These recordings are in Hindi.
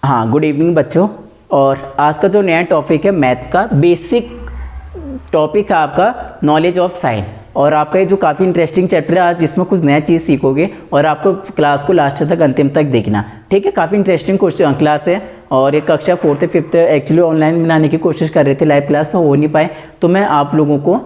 हाँ, गुड इवनिंग बच्चों। और आज का जो नया टॉपिक है मैथ का बेसिक टॉपिक है आपका नॉलेज ऑफ साइन। और आपका ये जो काफ़ी इंटरेस्टिंग चैप्टर है आज, जिसमें कुछ नया चीज़ सीखोगे और आपको क्लास को लास्ट तक अंतिम तक देखना, ठीक है। काफ़ी इंटरेस्टिंग क्लास है। और ये कक्षा 4th 5th एक्चुअली ऑनलाइन बनाने की कोशिश कर रहे थे, लाइव क्लास तो हो नहीं पाए, तो मैं आप लोगों को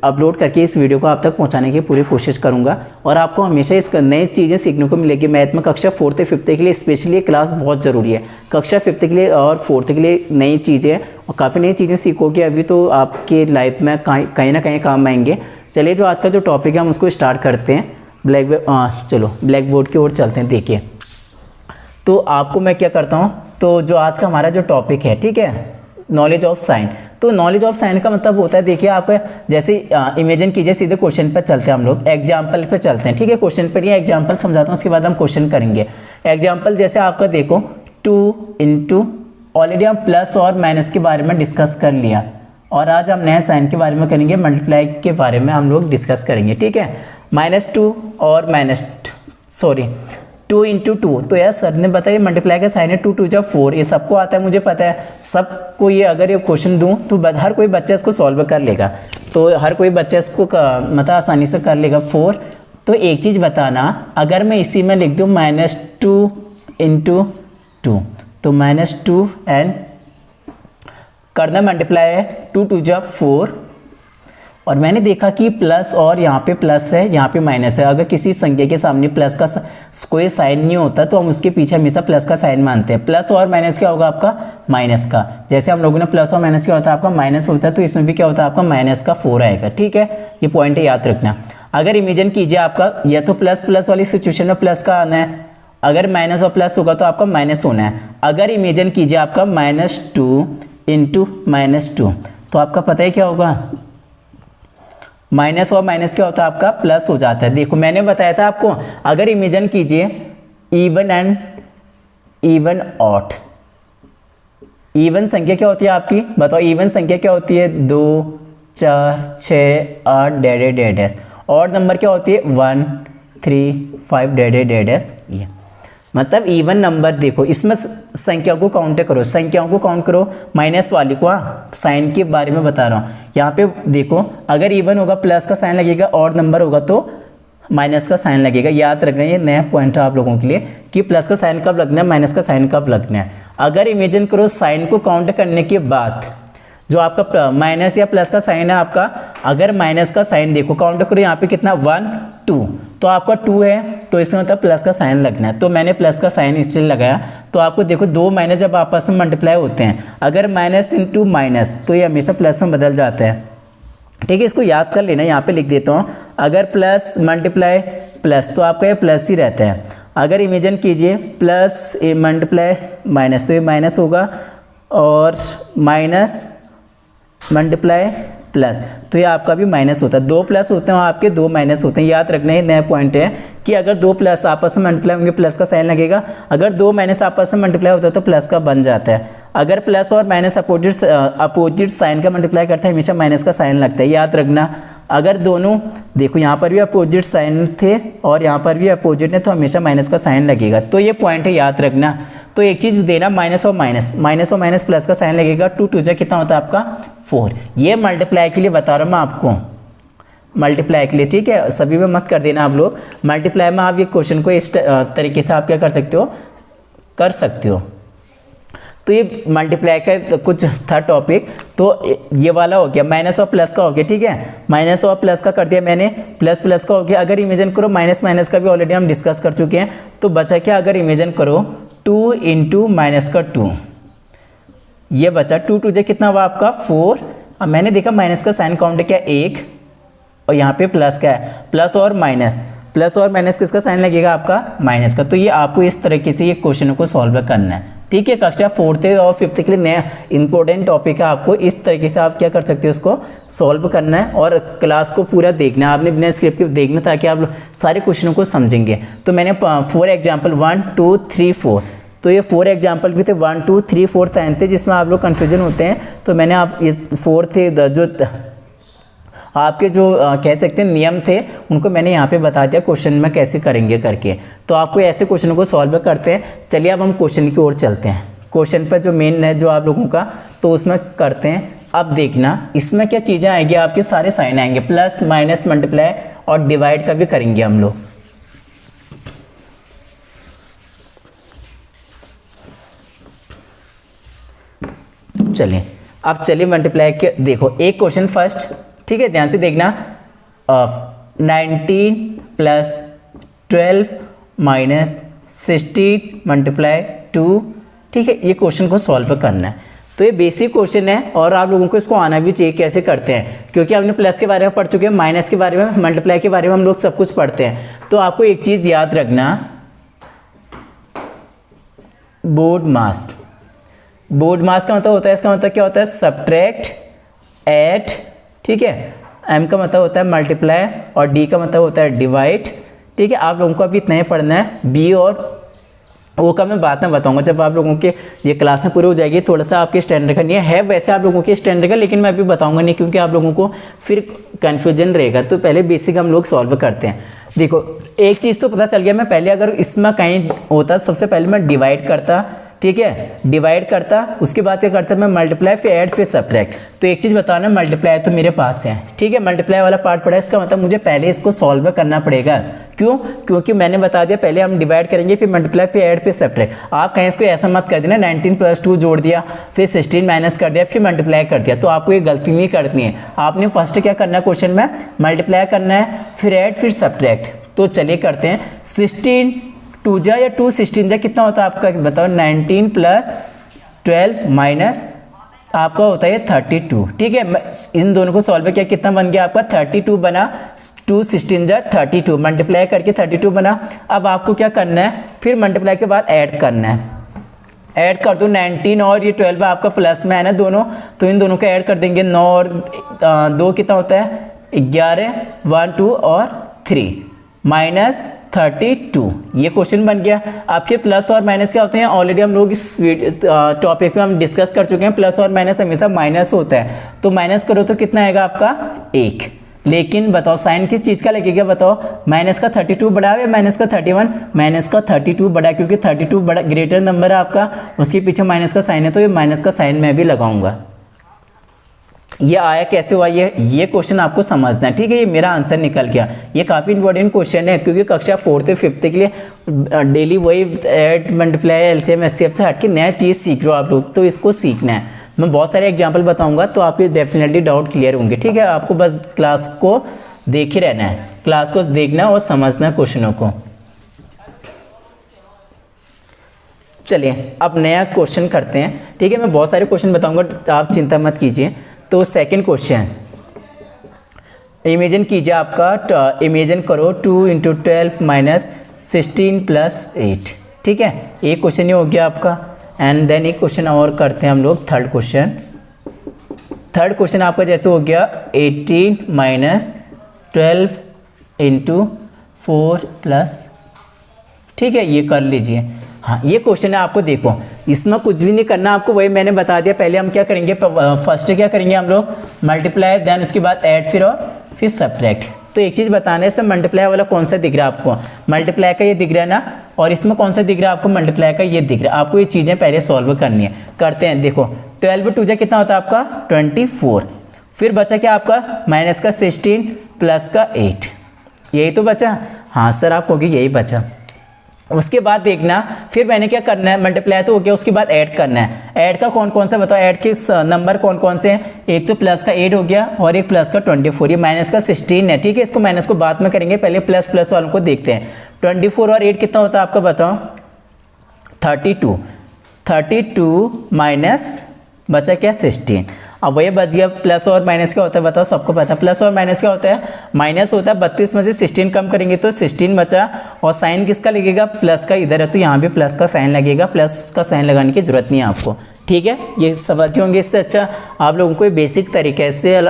अपलोड करके इस वीडियो को आप तक पहुंचाने की पूरी कोशिश करूंगा। और आपको हमेशा इस नई चीज़ें सीखने को मिलेगी मैथ में। कक्षा 4th 5th के लिए स्पेशली ये क्लास बहुत ज़रूरी है। कक्षा 5th के लिए और 4th के लिए नई चीज़ें और काफ़ी नई चीज़ें सीखोगे अभी, तो आपके लाइफ में कहीं ना कहीं काम आएंगे। चलिए, जो आज का जो टॉपिक है हम उसको स्टार्ट करते हैं। चलो ब्लैक बोर्ड की ओर चलते हैं। देखिए, तो आपको मैं क्या करता हूँ, तो जो आज का हमारा जो टॉपिक है, ठीक है, नॉलेज ऑफ साइन। तो नॉलेज ऑफ साइन का मतलब होता है, देखिए आपका जैसे इमेजिन कीजिए, सीधे क्वेश्चन पर चलते हैं हम लोग, एग्जाम्पल पे चलते हैं, ठीक है। क्वेश्चन पर ये एग्जाम्पल समझाता हूँ, उसके बाद हम क्वेश्चन करेंगे। एग्जाम्पल जैसे आपका देखो 2 इंटू, ऑलरेडी हम प्लस और माइनस के बारे में डिस्कस कर लिया, और आज हम नए साइन के बारे में करेंगे, मल्टीप्लाई के बारे में हम लोग डिस्कस करेंगे, ठीक है। -2 और 2 इंटू 2, तो यार सर ने बताया मल्टीप्लाई का साइन है 2 2 4, ये सबको आता है, मुझे पता है सबको। ये अगर ये क्वेश्चन दूं तो हर कोई बच्चा इसको सॉल्व कर लेगा, तो हर कोई बच्चा इसको मतलब आसानी से कर लेगा 4। तो एक चीज़ बताना, अगर मैं इसी में लिख दूं -2 इंटू 2, तो -2 एंड करना मल्टीप्लाई है 2 2 4, और मैंने देखा कि प्लस और यहाँ पे प्लस है, यहाँ पे माइनस है। अगर किसी संख्या के सामने प्लस का कोई साइन नहीं होता तो हम उसके पीछे हमेशा प्लस का साइन मानते हैं। प्लस और माइनस क्या होगा आपका, माइनस का। जैसे हम लोगों ने प्लस और माइनस क्या होता है आपका, माइनस होता है, तो इसमें भी क्या होता है आपका, माइनस का 4 आएगा, ठीक है। ये पॉइंट याद रखना। अगर इमेजिन कीजिए आपका, या तो प्लस प्लस वाली सिचुएशन में प्लस का आना है, अगर माइनस और प्लस होगा तो आपका माइनस होना है। अगर इमेजिन कीजिए आपका -2 इंटू -2, तो आपका पता है क्या होगा, माइनस और माइनस क्या होता है आपका, प्लस हो जाता है। देखो मैंने बताया था आपको, अगर इमेजिन कीजिए even and even odd, even संख्या क्या होती है आपकी, बताओ इवन संख्या क्या होती है, 2 4 6 8 डैश। ऑड नंबर क्या होती है, 1 3 5 डैश। ये मतलब इवन नंबर। देखो इसमें संख्या को काउंट करो, संख्याओं को काउंट करो, माइनस वाली को। साइन के बारे में बता रहा हूँ। यहाँ पे देखो, अगर इवन होगा प्लस का साइन लगेगा, ऑड नंबर होगा तो माइनस का साइन लगेगा। याद रखना, ये नया पॉइंट है आप लोगों के लिए कि प्लस का साइन कब लगना है, माइनस का साइन कब लगना है। अगर इमेजिन करो साइन को काउंट करने के बाद जो आपका माइनस या प्लस का साइन है आपका, अगर माइनस का साइन देखो काउंट करो, यहाँ पे कितना 1 2, तो आपका 2 है, तो इसमें मतलब प्लस का साइन लगना है, तो मैंने प्लस का साइन इसलिए लगाया। तो आपको देखो 2 माइनस जब आपस में मल्टीप्लाई होते हैं, अगर माइनस इंटू माइनस, तो ये हमेशा प्लस में बदल जाता है, ठीक है। इसको याद कर लेना, यहाँ पे लिख देता हूँ। अगर प्लस मल्टीप्लाई प्लस, तो आपका ये प्लस ही रहता है। अगर इमेजिन कीजिए प्लस मल्टीप्लाई माइनस, तो ये माइनस होगा, और माइनस मल्टीप्लाई प्लस, तो ये आपका भी माइनस होता है। 2 प्लस होते हैं आपके, 2 माइनस होते हैं। याद रखना, ये नया पॉइंट है कि अगर 2 प्लस आपस में मल्टीप्लाई होंगे प्लस का साइन लगेगा, अगर 2 माइनस आपस में मल्टीप्लाई होता है तो प्लस का बन जाता है। अगर प्लस और माइनस अपोजिट साइन का मल्टीप्लाई करता है, हमेशा माइनस का साइन लगता है, याद रखना। अगर दोनों देखो, यहाँ पर भी अपोजिट साइन थे और यहाँ पर भी अपोजिट है, तो हमेशा माइनस का साइन लगेगा। तो ये पॉइंट है, याद रखना। तो एक चीज़ देना, माइनस और माइनस प्लस का साइन लगेगा। 2 2 कितना होता है आपका, 4। ये मल्टीप्लाई के लिए बता रहा हूँ मैं आपको, मल्टीप्लाई के लिए, ठीक है। सभी में मत कर देना आप लोग। मल्टीप्लाई में आप ये क्वेश्चन को इस तरीके से आप क्या कर सकते हो। तो ये मल्टीप्लाई का तो कुछ था टॉपिक, तो ये वाला हो गया, माइनस और प्लस का हो गया, ठीक है। माइनस और प्लस का कर दिया मैंने, प्लस प्लस का हो गया। अगर इमेजिन करो माइनस माइनस का भी ऑलरेडी हम डिस्कस कर चुके हैं, तो बचा क्या, अगर इमेजिन करो 2 इंटू माइनस का 2, ये बचा 2 2 कितना हुआ आपका, 4। अब मैंने देखा माइनस का साइन काउंट क्या, 1, और यहाँ पे प्लस का है, प्लस और माइनस किसका साइन लगेगा आपका, माइनस का। तो ये आपको इस तरीके से ये क्वेश्चन को सॉल्व करना है, ठीक है। कक्षा 4th और 5th के लिए नया इंपॉर्टेंट टॉपिक है, आपको इस तरीके से आप क्या कर सकते हो, उसको सॉल्व करना है। और क्लास को पूरा देखना है आपने, बिना स्क्रिप्ट के देखना, ताकि आप सारे क्वेश्चनों को समझेंगे। तो मैंने 4 एग्जाम्पल 1 2 3 4, तो ये 4 एग्जाम्पल भी थे, 1 2 3 4 साइन थे, जिसमें आप लोग कन्फ्यूजन होते हैं। तो मैंने आप ये 4 थे जो आपके जो कह सकते हैं नियम थे, उनको मैंने यहाँ पे बता दिया क्वेश्चन में कैसे करेंगे करके। तो आपको ऐसे क्वेश्चनों को सॉल्व करते हैं। चलिए अब हम क्वेश्चन की ओर चलते हैं। क्वेश्चन पर जो मेन है जो आप लोगों का, तो उसमें करते हैं। अब देखना इसमें क्या चीज़ें आएंगी, आपके सारे साइन आएंगे, प्लस माइनस मल्टीप्लाई और डिवाइड का भी करेंगे हम लोग। चलिए अब चलिए मल्टीप्लाई के देखो एक क्वेश्चन फर्स्ट, ठीक है, ध्यान से देखना। 19 प्लस 12 माइनस 16 मल्टीप्लाई 2, ठीक है, ये क्वेश्चन को सॉल्व करना है। तो ये बेसिक क्वेश्चन है और आप लोगों को इसको आना भी चाहिए कैसे करते हैं, क्योंकि हमने प्लस के बारे में पढ़ चुके हैं, माइनस के बारे में, मल्टीप्लाई के बारे में हम लोग सब कुछ पढ़ते हैं। तो आपको एक चीज़ याद रखना, बोर्ड मास। बोर्ड मास का मतलब होता है, इसका मतलब क्या होता है, सब्ट्रैक्ट, ऐड, ठीक है, एम का मतलब होता है मल्टीप्लाई और डी का मतलब होता है डिवाइड, ठीक है। आप लोगों को अभी इतना ही पढ़ना है। बी और ओ का मैं बाद में बताऊंगा जब आप लोगों के ये क्लासें पूरी हो जाएगी, थोड़ा सा आपके स्टैंडर्ड का नहीं है वैसे आप लोगों के स्टैंडर्ड का, लेकिन मैं अभी बताऊंगा नहीं क्योंकि आप लोगों को फिर कन्फ्यूजन रहेगा। तो पहले बेसिक हम लोग सॉल्व करते हैं। देखो एक चीज़ तो पता चल गया, मैं पहले अगर इसमें कहीं होता सबसे पहले मैं डिवाइड करता, ठीक है, डिवाइड करता, उसके बाद क्या करता मैं मल्टीप्लाई, फिर ऐड, फिर सब्ट्रैक्ट। तो एक चीज़ बताना, मल्टीप्लाई तो मेरे पास है, ठीक है, मल्टीप्लाई वाला पार्ट पड़ा है, इसका मतलब मुझे पहले इसको सॉल्व करना पड़ेगा। क्यों? क्योंकि मैंने बता दिया पहले हम डिवाइड करेंगे, फिर मल्टीप्लाई, फिर ऐड, फिर सब्ट्रैक्ट। आप कहीं इसको ऐसा मत कर देना 19 प्लस 2 जोड़ दिया, फिर 16 माइनस कर दिया, फिर मल्टीप्लाई कर दिया, तो आपको ये गलती नहीं करनी है। आपने फर्स्ट क्या करना है क्वेश्चन में, मल्टीप्लाई करना है, फिर ऐड, फिर सब्ट्रैक्ट। तो चलिए करते हैं। 16 2 जा या 2 16 जा कितना होता है आपका बताओ, 19 प्लस 12 माइनस आपका होता है 32, ठीक है। इन दोनों को सॉल्व किया, कितना बन गया आपका 32 बना, 2 16 जा 32, मल्टीप्लाई करके 32 बना। अब आपको क्या करना है, फिर मल्टीप्लाई के बाद ऐड करना है। ऐड कर दो 19 और ये 12 आपका प्लस में है ना दोनों, तो इन दोनों को ऐड कर देंगे। 9 और 2 कितना होता है 11, 1 2 और 3 माइनस 32, ये क्वेश्चन बन गया। आपके प्लस और माइनस क्या होते हैं, ऑलरेडी हम लोग इस टॉपिक पे हम डिस्कस कर चुके हैं। प्लस और माइनस हमेशा माइनस होता है, तो माइनस करो तो कितना आएगा आपका 1। लेकिन बताओ साइन किस चीज़ का लगेगा बताओ, माइनस का 32 बड़ा है या माइनस का 31, माइनस का 32 बड़ा, क्योंकि 32 बड़ा ग्रेटर नंबर है आपका, उसके पीछे माइनस का साइन है, तो ये माइनस का साइन मैं भी लगाऊंगा। ये आया कैसे हुआ, ये क्वेश्चन आपको समझना है, ठीक है। ये मेरा आंसर निकल गया। ये काफ़ी इंपॉर्टेंट क्वेश्चन है, क्योंकि कक्षा 4th 5th के लिए डेली वही ऐड, मल्टीप्लाई, एलसीएम, एचसीएफ से हट के नया चीज़ सीख रहे हो आप लोग, तो इसको सीखना है। मैं बहुत सारे एग्जाम्पल बताऊंगा तो आपके डेफिनेटली डाउट क्लियर होंगे, ठीक है। आपको बस क्लास को देख ही रहना है, क्लास को देखना और समझना क्वेश्चनों को। चलिए अब नया क्वेश्चन करते हैं, ठीक है। मैं बहुत सारे क्वेश्चन बताऊंगा, आप चिंता मत कीजिए। तो सेकंड क्वेश्चन, इमेजिन कीजिए आपका, इमेजिन करो 2 × 12 माइनस 16 प्लस 8, ठीक है। एक क्वेश्चन ये हो गया आपका। एंड देन एक क्वेश्चन और करते हैं हम लोग, थर्ड क्वेश्चन। थर्ड क्वेश्चन आपका जैसे हो गया 18 माइनस 12 × 4 प्लस, ठीक है, ये कर लीजिए। हाँ ये क्वेश्चन है, आपको देखो इसमें कुछ भी नहीं करना आपको, वही मैंने बता दिया। पहले हम क्या करेंगे, फर्स्ट क्या करेंगे हम लोग मल्टीप्लाई, देन उसके बाद ऐड, फिर सब्ट्रैक्ट। तो एक चीज़ बताना है, इसमें मल्टीप्लाई वाला कौन सा दिख रहा है आपको, मल्टीप्लाई का ये दिख रहा है ना, और इसमें कौन सा दिख रहा है आपको, मल्टीप्लाई का ये दिख रहा है। आपको ये चीज़ें पहले सॉल्व करनी है, करते हैं। देखो 12 2 जा कितना होता है आपका 24, फिर बचा क्या आपका माइनस का 16 प्लस का 8, यही तो बचा। हाँ सर आप कहोगे यही बचा। उसके बाद देखना, फिर मैंने क्या करना है, मल्टीप्लाई तो हो गया, उसके बाद ऐड करना है। ऐड का कौन कौन सा बताओ, ऐड के नंबर कौन कौन से हैं, एक तो प्लस का 8 हो गया और एक प्लस का 24, ये माइनस का 16 है, ठीक है। इसको माइनस को बाद में करेंगे, पहले प्लस प्लस वालों को देखते हैं। 24 और 8 कितना होता है आपका बताओ 32 माइनस बचा क्या 16। अब वही बच गया, प्लस और माइनस क्या होता है बताओ, सबको पता है प्लस और माइनस क्या होता है, माइनस होता है 32 में से 16 कम करेंगे तो 16 बचा, और साइन किसका लगेगा प्लस का, इधर है तो यहाँ भी प्लस का साइन लगेगा, प्लस का साइन लगाने की जरूरत नहीं है आपको, ठीक है। ये समझ होंगे। इससे अच्छा आप लोगों को बेसिक तरीके से,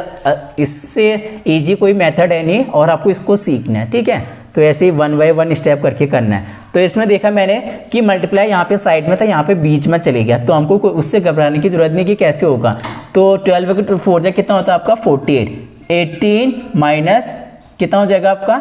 इससे ईजी कोई मेथड है नहीं, और आपको इसको सीखना है, ठीक है। तो ऐसे ही 1 बाय 1 स्टेप करके करना है। तो इसमें देखा मैंने कि मल्टीप्लाई यहाँ पे साइड में था, यहाँ पे बीच में चले गया, तो हमको उससे घबराने की जरूरत नहीं कि कैसे होगा। तो 12 × 4 जा कितना होता है आपका 48, 18 माइनस कितना हो जाएगा आपका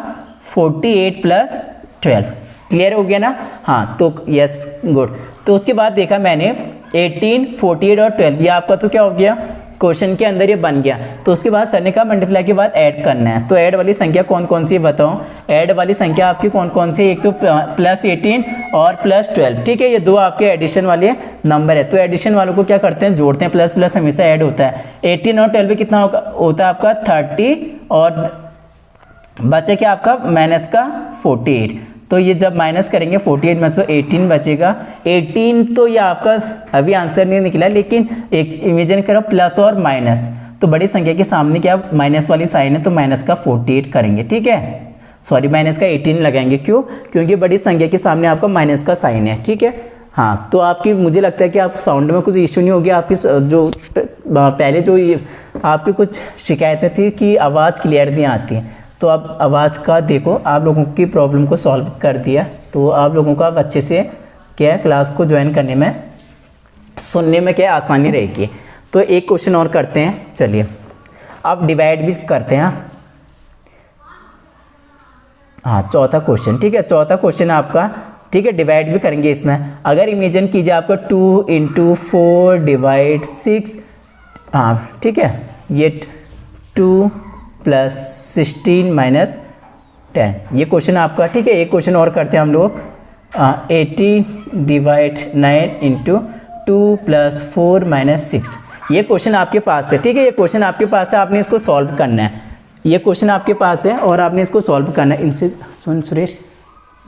48 प्लस 12, क्लियर हो गया ना। हाँ तो यस गुड। तो उसके बाद देखा मैंने 18, 48 और 12, ये आपका तो क्या हो गया, क्वेश्चन के अंदर ये बन गया। तो उसके बाद सर ने कहा मल्टीप्लाई के बाद ऐड करना है। तो ऐड वाली संख्या कौन कौन सी है बताओ। ऐड वाली संख्या आपकी कौन कौन सी है, एक तो +18 और +12, ठीक है, ये दो आपके एडिशन वाले नंबर है। तो एडिशन वालों को क्या करते हैं, जोड़ते हैं, प्लस प्लस हमेशा ऐड होता है। 18 और 12 कितना होता है आपका 30 और बचे क्या आपका माइनस का 48। तो ये जब माइनस करेंगे 48 में से 18 बचेगा। 18 तो ये आपका अभी आंसर नहीं निकला, लेकिन एक इमेजिन करो प्लस और माइनस, तो बड़ी संख्या के सामने क्या माइनस वाली साइन है, तो माइनस का 48 करेंगे, ठीक है, सॉरी माइनस का 18 लगाएंगे। क्यों, क्योंकि बड़ी संख्या के सामने आपका माइनस का साइन है, ठीक है। हाँ तो आपकी मुझे लगता है कि आप साउंड में कुछ इश्यू नहीं हो गया। आपकी जो पहले जो आपकी कुछ शिकायतें थी कि आवाज़ क्लियर नहीं आती, तो अब आवाज़ का देखो आप लोगों की प्रॉब्लम को सॉल्व कर दिया। तो आप लोगों को अब अच्छे से क्या है क्लास को ज्वाइन करने में, सुनने में क्या आसानी रहेगी। तो एक क्वेश्चन और करते हैं, चलिए अब डिवाइड भी करते हैं। हाँ चौथा क्वेश्चन, ठीक है, चौथा क्वेश्चन आपका, ठीक है, डिवाइड भी करेंगे इसमें। अगर इमेजिन कीजिए आपका 2 × 4 / 6, हाँ ठीक है, ये 2 + 16 - 10, ये क्वेश्चन आपका, ठीक है। एक क्वेश्चन और करते हैं हम लोग, 80 / 9 × 2 + 4 - 6, ये क्वेश्चन आपके पास है, ठीक है, ये क्वेश्चन आपके पास है, आपने इसको सॉल्व करना है। ये क्वेश्चन आपके पास है और आपने इसको सॉल्व करना है। इनसे सुन सुरेश,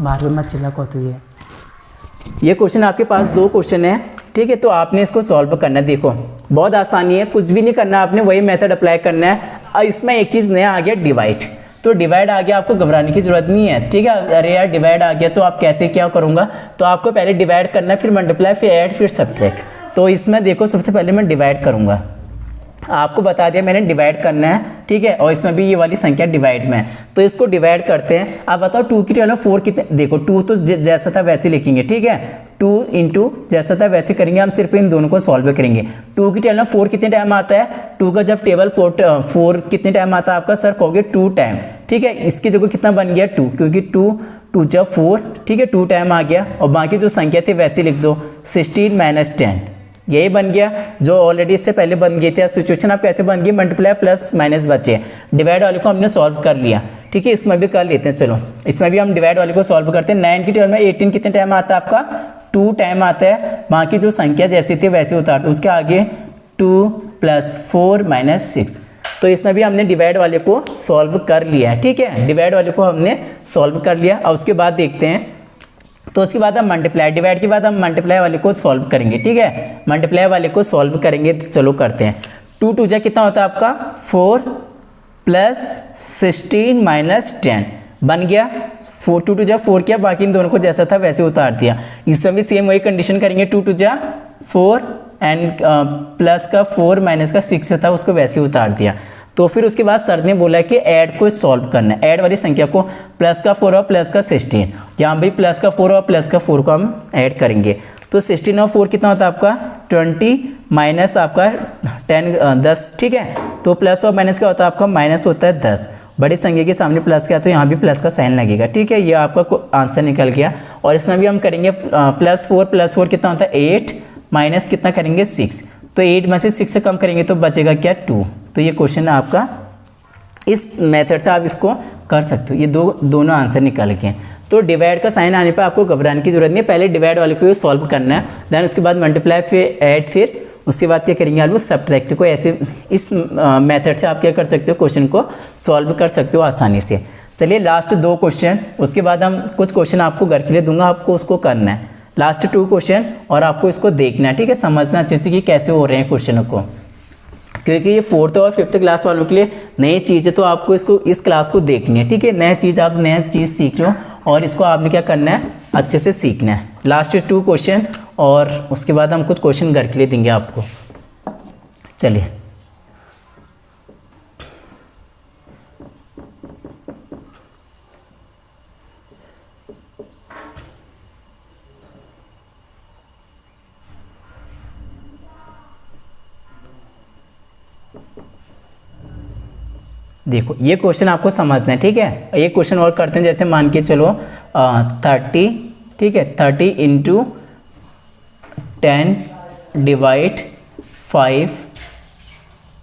बार बार मत चिल्ला को, तो ये क्वेश्चन आपके पास दो क्वेश्चन है, ठीक है, तो आपने इसको सॉल्व करना है। देखो बहुत आसानी है, कुछ भी नहीं करना, आपने वही मेथड अप्लाई करना है। इसमें एक चीज़ नया आ गया, डिवाइड। तो डिवाइड आ गया, आपको घबराने की जरूरत नहीं है, ठीक है। अरे यार डिवाइड आ गया तो आप कैसे क्या करूँगा, तो आपको पहले डिवाइड करना है, फिर मल्टीप्लाई, फिर ऐड, फिर सब्ट्रैक्ट। तो इसमें देखो सबसे पहले मैं डिवाइड करूँगा, आपको बता दिया मैंने डिवाइड करना है, ठीक है, और इसमें भी ये वाली संख्या डिवाइड में है, तो इसको डिवाइड करते हैं। आप बताओ 2 की टर्म में 4 कितने, देखो 2 तो जैसा था वैसे लिखेंगे, ठीक है, 2 × जैसा था वैसे करेंगे, हम सिर्फ इन दोनों को सॉल्व करेंगे। 2 की टर्म में 4 कितने टाइम आता है, 2 का जब टेबल 4 कितने टाइम आता है आपका, सर कहोगे 2 टाइम, ठीक है। इसकी जगह कितना बन गया 2, क्योंकि 2 × 2 = 4, ठीक है, 2 टाइम आ गया। और बाकी जो संख्या थी वैसे लिख दो, 16 - 10, यही बन गया, जो ऑलरेडी इससे पहले बन गई थी। सिचुएशन आप कैसे बन गई, मल्टीप्लाई प्लस माइनस बचे, डिवाइड वाले को हमने सॉल्व कर लिया, ठीक है। इसमें भी कर लेते हैं, चलो इसमें भी हम डिवाइड वाले को सॉल्व करते हैं। 9 की टर्म में 18 कितने टाइम आता है आपका, 2 टाइम आता है। बाकी जो संख्या जैसी थी वैसे उतार दो, उसके आगे 2 + 4 - 6, तो इसमें भी हमने डिवाइड वाले को सॉल्व कर लिया है, ठीक है, डिवाइड वाले को हमने सॉल्व कर लिया। और उसके बाद देखते हैं, तो उसके बाद हम मल्टीप्लाई, डिवाइड के बाद हम मल्टीप्लाई वाले को सॉल्व करेंगे, ठीक है, मल्टीप्लाई वाले को सॉल्व करेंगे। चलो करते हैं। 2 × 2 = कितना होता है आपका 4 + 16 - 10 बन गया। 2 × 2 = 4 किया, बाकी इन दोनों को जैसा था वैसे उतार दिया। इसमें भी सेम वही कंडीशन करेंगे, 2 × 2 = 4 एंड प्लस का 4 माइनस का 6 था उसको वैसे उतार दिया। तो फिर उसके बाद सर ने बोला कि ऐड को सॉल्व करना है, ऐड वाली संख्या को, प्लस का 4 और प्लस का 16, यहाँ भी प्लस का 4 और प्लस का 4 को हम ऐड करेंगे। तो 16 और 4 कितना होता है आपका 20 माइनस आपका 10 ठीक है। तो प्लस और माइनस क्या होता है आपका, माइनस होता है 10, बड़ी संख्या के सामने प्लस क्या, तो यहाँ भी प्लस का साइन लगेगा, ठीक है। ये आपका आंसर निकल गया। और इसमें भी हम करेंगे +4 कितना होता है 8 माइनस कितना करेंगे 6, तो 8 में से 6 से कम करेंगे तो बचेगा क्या 2। तो ये क्वेश्चन आपका इस मेथड से आप इसको कर सकते हो, ये दोनों आंसर निकल के। तो डिवाइड का साइन आने पर आपको घबराने की जरूरत नहीं है, पहले डिवाइड वाले को सॉल्व करना है, देन उसके बाद मल्टीप्लाई, फिर ऐड, फिर उसके बाद क्या करेंगे आप सब्ट्रैक्ट को। ऐसे इस मेथड से आप क्या कर सकते हो, क्वेश्चन को सॉल्व कर सकते हो आसानी से। चलिए लास्ट 2 क्वेश्चन, उसके बाद हम कुछ क्वेश्चन आपको घर के लिए दूंगा, आपको उसको करना है। लास्ट 2 क्वेश्चन और आपको इसको देखना है, ठीक है, समझना अच्छे से कि कैसे हो रहे हैं क्वेश्चनों को, क्योंकि ये 4th और 5th क्लास वालों के लिए नई चीज़ है, तो आपको इसको इस क्लास को देखनी है, ठीक है। नया चीज़ सीख लो और इसको आपने क्या करना है, अच्छे से सीखना है। लास्ट 2 क्वेश्चन और उसके बाद हम कुछ क्वेश्चन घर के लिए देंगे आपको। चलिए देखो ये क्वेश्चन आपको समझना है, ठीक है। एक क्वेश्चन और करते हैं, जैसे मान के चलो 30, ठीक है, 30 इंटू 10 डिवाइड 5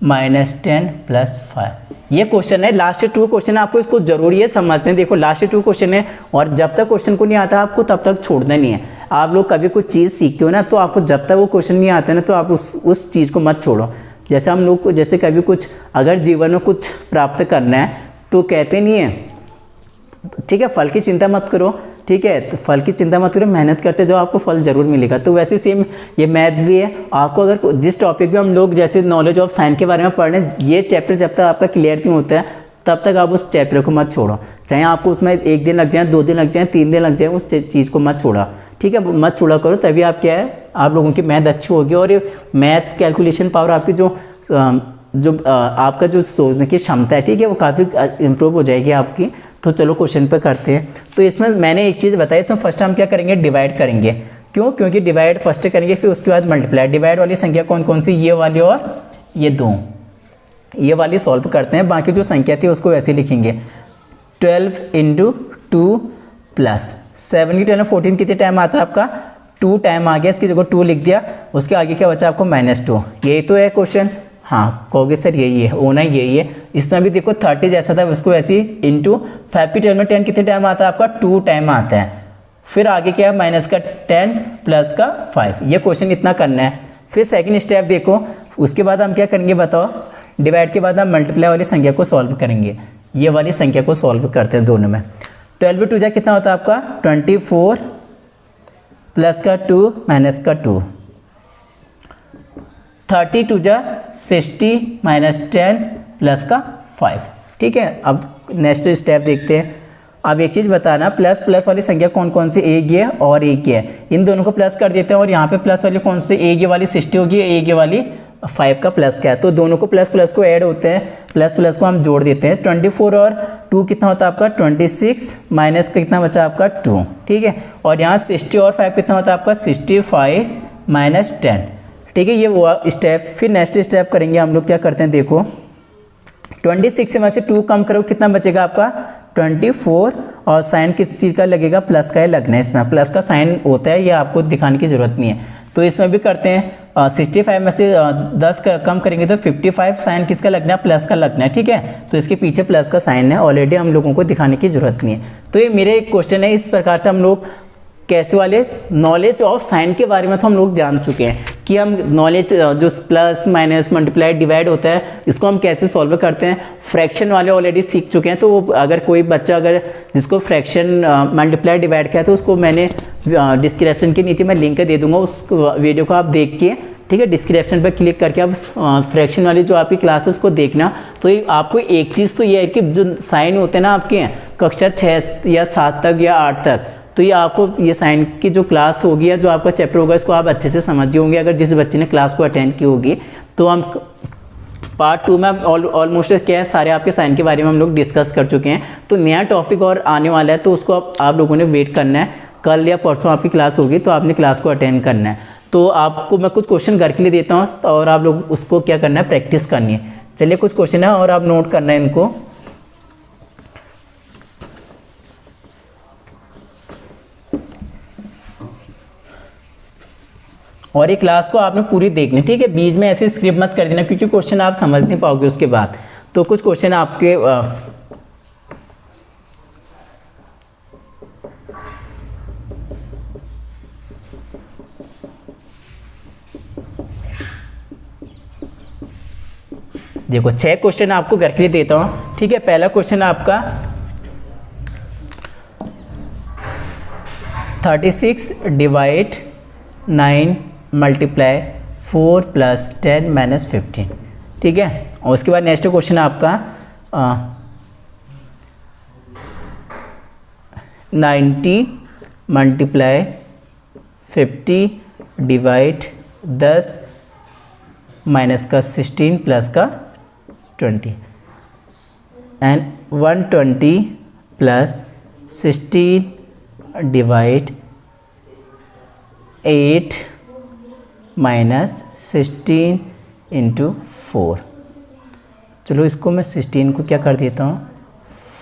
माइनस 10 प्लस 5। ये क्वेश्चन है, लास्ट 2 क्वेश्चन आपको इसको जरूरी है समझने। देखो लास्ट 2 क्वेश्चन है और जब तक क्वेश्चन को नहीं आता आपको तब तक छोड़ना नहीं है। आप लोग कभी कुछ चीज़ सीखते हो ना, तो आपको जब तक वो क्वेश्चन नहीं आता ना तो आप उस चीज़ को मत छोड़ो। जैसे हम लोग को जैसे कभी कुछ अगर जीवन में कुछ प्राप्त करना है तो कहते नहीं है, ठीक है, फल की चिंता मत करो, ठीक है, तो फल की चिंता मत करो, मेहनत करते जाओ, आपको फल जरूर मिलेगा। तो वैसे सेम ये मैथ भी है। आपको अगर जिस टॉपिक में हम लोग जैसे नॉलेज ऑफ साइंस के बारे में पढ़ रहे हैं, ये चैप्टर जब तक आपका क्लियर नहीं होता है तब तक आप उस चैप्टर को मत छोड़ो। चाहे आपको उसमें 1 दिन लग जाए, 2 दिन लग जाए, 3 दिन लग जाए, उस चीज़ को मत छोड़ा, ठीक है, मत छोड़ा करो। तभी आप क्या है, आप लोगों की मैथ अच्छी होगी और ये मैथ कैलकुलेशन पावर आपकी जो आपका जो सोचने की क्षमता है, ठीक है, वो काफ़ी इम्प्रूव हो जाएगी आपकी। तो चलो क्वेश्चन पे करते हैं। तो इसमें मैंने एक चीज़ बताई, इसमें फर्स्ट हम क्या करेंगे, डिवाइड करेंगे। क्यों? क्योंकि डिवाइड फर्स्ट करेंगे, फिर उसके बाद मल्टीप्लाई। डिवाइड वाली संख्या कौन कौन सी, ये वाली और ये 2, ये वाली सॉल्व करते हैं। बाकी जो संख्या थी उसको वैसे लिखेंगे। 12 इंटू 2 प्लस 7 की 12 14 कितने टाइम आता है आपका, 2 टाइम आ गया, इसकी जगह 2 लिख दिया। उसके आगे क्या बचा आपको, -2। यही तो है क्वेश्चन। हाँ कहोगे सर यही है, होना यही है। इसमें भी देखो 30 जैसा था उसको ऐसे ही इंटू 5 की 12 में 10 कितने टाइम आता है आपका, 2 टाइम आता है। फिर आगे क्या है, माइनस का 10 प्लस का 5। ये क्वेश्चन इतना करना है। फिर सेकंड स्टेप देखो, उसके बाद हम क्या करेंगे बताओ, डिवाइड के बाद हम मल्टीप्लाई वाली संख्या को सॉल्व करेंगे। ये वाली संख्या को सॉल्व करते हैं दोनों में। 12 2 कितना होता है आपका, 24 प्लस का 2 माइनस का 2, 32 60 माइनस 10 प्लस का 5, ठीक है। अब नेक्स्ट स्टेप देखते हैं। अब एक चीज़ बताना, प्लस प्लस वाली संख्या कौन कौन सी, एक ये और एक ये, इन दोनों को प्लस कर देते हैं। और यहाँ पे प्लस वाली कौन सी, एक ये वाली 60 होगी, एक ये वाली 5 का प्लस क्या है, तो दोनों को प्लस प्लस को ऐड होते हैं, प्लस प्लस को हम जोड़ देते हैं। 24 और 2 कितना होता है आपका, 26 माइनस का कितना बचा आपका 2, ठीक है। और यहाँ 60 और 5 कितना होता है आपका, 65 माइनस 10, ठीक है। ये वो स्टेप। फिर नेक्स्ट स्टेप करेंगे हम लोग, क्या करते हैं देखो, 26 में से 2 कम करो, कितना बचेगा आपका 24। और साइन किस चीज़ का लगेगा, प्लस का है लगना है, इसमें प्लस का साइन होता है, ये आपको दिखाने की ज़रूरत नहीं है। तो इसमें भी करते हैं, 65 में से 10 कम करेंगे तो 55, साइन किसका लगना है, प्लस का लगना है, ठीक है। तो इसके पीछे प्लस का साइन है, ऑलरेडी हम लोगों को दिखाने की ज़रूरत नहीं है। तो ये मेरे एक क्वेश्चन है। इस प्रकार से हम लोग कैसे वाले नॉलेज ऑफ साइन के बारे में तो हम लोग जान चुके हैं कि हम नॉलेज जो प्लस माइनस मल्टीप्लाई डिवाइड होता है इसको हम कैसे सॉल्व करते हैं। फ्रैक्शन वाले ऑलरेडी सीख चुके हैं। तो वो अगर कोई बच्चा अगर जिसको फ्रैक्शन मल्टीप्लाई डिवाइड किया है तो उसको मैंने डिस्क्रिप्शन के नीचे मैं लिंक दे दूंगा, उस वीडियो को आप देख के, ठीक है, डिस्क्रिप्शन पर क्लिक करके आप फ्रैक्शन वाली जो आपकी क्लासेस को देखना। तो आपको एक चीज़ तो ये है कि जो साइन होते हैं ना आपके कक्षा 6 या 7 तक या 8 तक, तो ये आपको ये साइन की जो क्लास होगी या जो आपका चैप्टर होगा इसको आप अच्छे से समझ होंगे अगर जिस बच्चे ने क्लास को अटेंड की होगी। तो हम पार्ट 2 में ऑलमोस्ट क्या है सारे आपके साइन के बारे में हम लोग डिस्कस कर चुके हैं। तो नया टॉपिक और आने वाला है, तो उसको आप लोगों ने वेट करना है। कल या परसों आपकी क्लास होगी तो आपने क्लास को अटेंड करना है। तो आपको मैं कुछ क्वेश्चन घर के लिए देता हूँ और आप लोग उसको क्या करना है, प्रैक्टिस करनी है। चलिए कुछ क्वेश्चन है और आप नोट करना है इनको। और ये क्लास को आपने पूरी देखनी, ठीक है, बीच में ऐसे स्क्रिप्ट मत कर देना क्योंकि क्वेश्चन आप समझ नहीं पाओगे उसके बाद। तो कुछ क्वेश्चन आपके देखो 6 क्वेश्चन आपको घर के लिए देता हूँ, ठीक है। पहला क्वेश्चन आपका 36 डिवाइड 9 मल्टीप्लाई 4 प्लस 10 माइनस 15, ठीक है। और उसके बाद नेक्स्ट क्वेश्चन आपका 90 मल्टीप्लाई 50 डिवाइड 10 माइनस का 16 प्लस का 20 and 120 plus 16 divide 8 minus 16 into 4। चलो इसको मैं 16 को क्या कर देता हूँ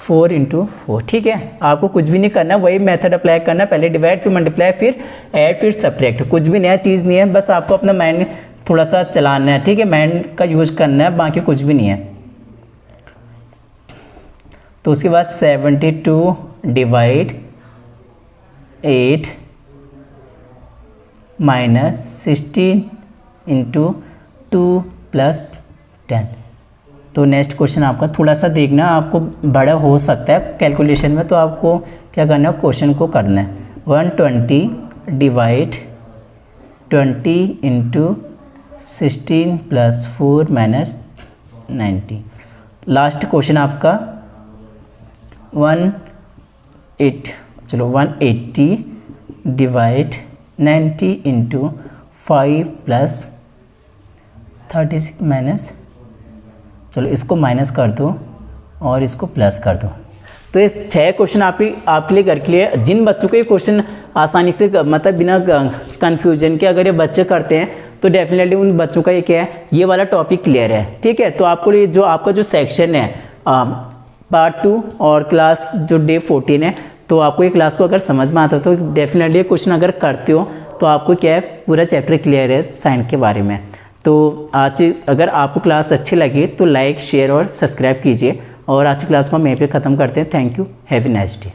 4 इंटू 4, ठीक है। आपको कुछ भी नहीं करना, वही मेथड अप्लाई करना, पहले डिवाइड फिर मल्टीप्लाई फिर ऐड फिर सब्ट्रैक्ट, कुछ भी नया चीज़ नहीं है, बस आपको अपना माइंड थोड़ा सा चलाना है, ठीक है, माइंड का यूज करना है, बाकी कुछ भी नहीं है। तो उसके बाद 72 डिवाइड 8 माइनस 16 इंटू 2 प्लस 10। तो नेक्स्ट क्वेश्चन आपका थोड़ा सा देखना, आपको बड़ा हो सकता है कैलकुलेशन में, तो आपको क्या करना है, क्वेश्चन को करना है। 120 divide 20 into 16 plus 4 minus 90। Last question आपका 180 डिवाइड 90 इंटू 5 प्लस 36 माइनस, चलो इसको माइनस कर दो और इसको प्लस कर दो। तो ये 6 क्वेश्चन आपके लिए घर के लिए, जिन बच्चों को ये क्वेश्चन आसानी से मतलब बिना कन्फ्यूजन के अगर ये बच्चे करते हैं तो डेफिनेटली उन बच्चों का ये क्या है, ये वाला टॉपिक क्लियर है, ठीक है। तो आपको ये जो आपका जो सेक्शन है पार्ट 2 और क्लास जो डे 14 है, तो आपको ये क्लास को अगर समझ में आता है तो डेफिनेटली ये क्वेश्चन अगर करते हो तो आपको क्या है, पूरा चैप्टर क्लियर है साइंस के बारे में। तो आज अगर आपको क्लास अच्छी लगी तो लाइक शेयर और सब्सक्राइब कीजिए, और आज की क्लास को हम यहीं पे ख़त्म करते हैं। Thank you, have a nice day.